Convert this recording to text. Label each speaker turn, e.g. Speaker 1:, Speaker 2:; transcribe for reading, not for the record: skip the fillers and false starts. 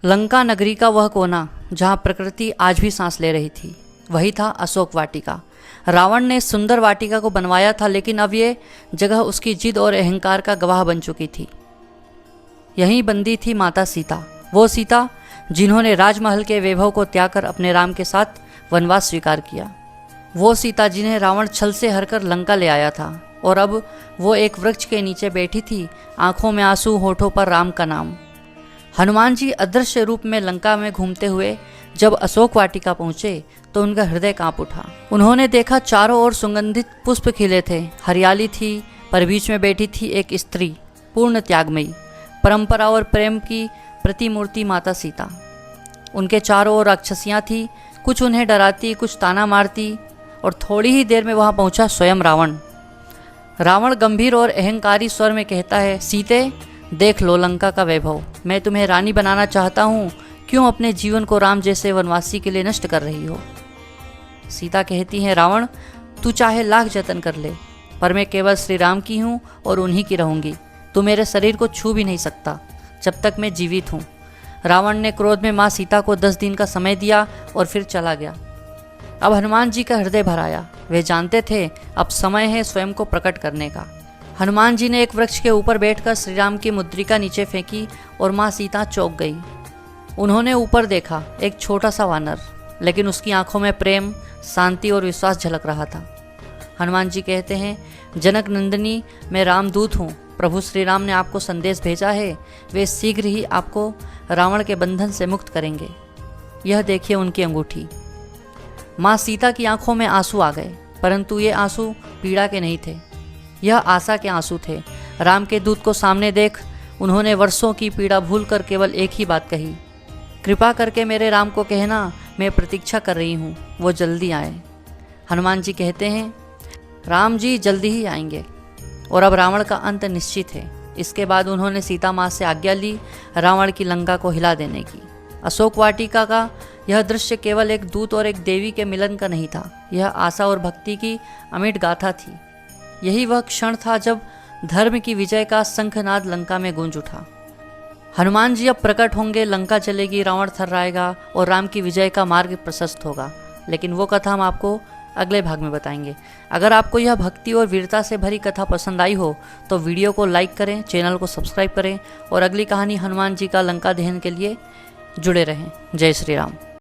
Speaker 1: लंका नगरी का वह कोना जहाँ प्रकृति आज भी सांस ले रही थी, वही था अशोक वाटिका। रावण ने सुंदर वाटिका को बनवाया था, लेकिन अब ये जगह उसकी जिद और अहंकार का गवाह बन चुकी थी। यहीं बंदी थी माता सीता, वो सीता जिन्होंने राजमहल के वैभव को त्याग कर अपने राम के साथ वनवास स्वीकार किया। वो सीता जिन्हें रावण छल से हरकर लंका ले आया था, और अब वो एक वृक्ष के नीचे बैठी थी, आंखों में आंसू, होठों पर राम का नाम। हनुमान जी अदृश्य रूप में लंका में घूमते हुए जब अशोक वाटिका पहुंचे तो उनका हृदय कांप उठा। उन्होंने देखा चारों ओर सुगंधित पुष्प खिले थे, हरियाली थी, पर बीच में बैठी थी एक स्त्री, पूर्ण त्यागमयी, परंपरा और प्रेम की प्रतिमूर्ति माता सीता। उनके चारों ओर राक्षसियाँ थी, कुछ उन्हें डराती, कुछ ताना मारती, और थोड़ी ही देर में वहाँ पहुँचा स्वयं रावण। रावण गंभीर और अहंकारी स्वर में कहता है, सीते देख लो लंका का वैभव, मैं तुम्हें रानी बनाना चाहता हूँ, क्यों अपने जीवन को राम जैसे वनवासी के लिए नष्ट कर रही हो। सीता कहती है, रावण तू चाहे लाख जतन कर ले, पर मैं केवल श्री राम की हूँ और उन्हीं की रहूँगी। तू मेरे शरीर को छू भी नहीं सकता जब तक मैं जीवित हूँ। रावण ने क्रोध में माँ सीता को 10 दिन का समय दिया और फिर चला गया। अब हनुमान जी का हृदय भर आया। वे जानते थे अब समय है स्वयं को प्रकट करने का। हनुमान जी ने एक वृक्ष के ऊपर बैठकर श्री राम की मुद्रिका नीचे फेंकी और माँ सीता चौंक गई। उन्होंने ऊपर देखा, एक छोटा सा वानर, लेकिन उसकी आंखों में प्रेम, शांति और विश्वास झलक रहा था। हनुमान जी कहते हैं, जनक नंदिनी मैं रामदूत हूँ, प्रभु श्री राम ने आपको संदेश भेजा है, वे शीघ्र ही आपको रावण के बंधन से मुक्त करेंगे। यह देखिए उनकी अंगूठी। माँ सीता की आंखों में आंसू आ गए, परंतु ये आंसू पीड़ा के नहीं थे, यह आशा के आंसू थे। राम के दूत को सामने देख उन्होंने वर्षों की पीड़ा भूलकर केवल एक ही बात कही, कृपा करके मेरे राम को कहना मैं प्रतीक्षा कर रही हूँ, वो जल्दी आए। हनुमान जी कहते हैं, राम जी जल्दी ही आएंगे। और अब रावण का अंत निश्चित है। इसके बाद उन्होंने सीता माँ से आज्ञा ली रावण की लंका को हिला देने की। अशोक वाटिका का यह दृश्य केवल एक दूत और एक देवी के मिलन का नहीं था, यह आशा और भक्ति की अमिट गाथा थी। यही वह क्षण था जब धर्म की विजय का शंखनाद लंका में गूंज उठा। हनुमान जी अब प्रकट होंगे, लंका चलेगी, रावण थर्राएगा और राम की विजय का मार्ग प्रशस्त होगा। लेकिन वो कथा हम आपको अगले भाग में बताएंगे। अगर आपको यह भक्ति और वीरता से भरी कथा पसंद आई हो तो वीडियो को लाइक करें, चैनल को सब्सक्राइब करें और अगली कहानी हनुमान जी का लंका दहन के लिए जुड़े रहें। जय श्री राम।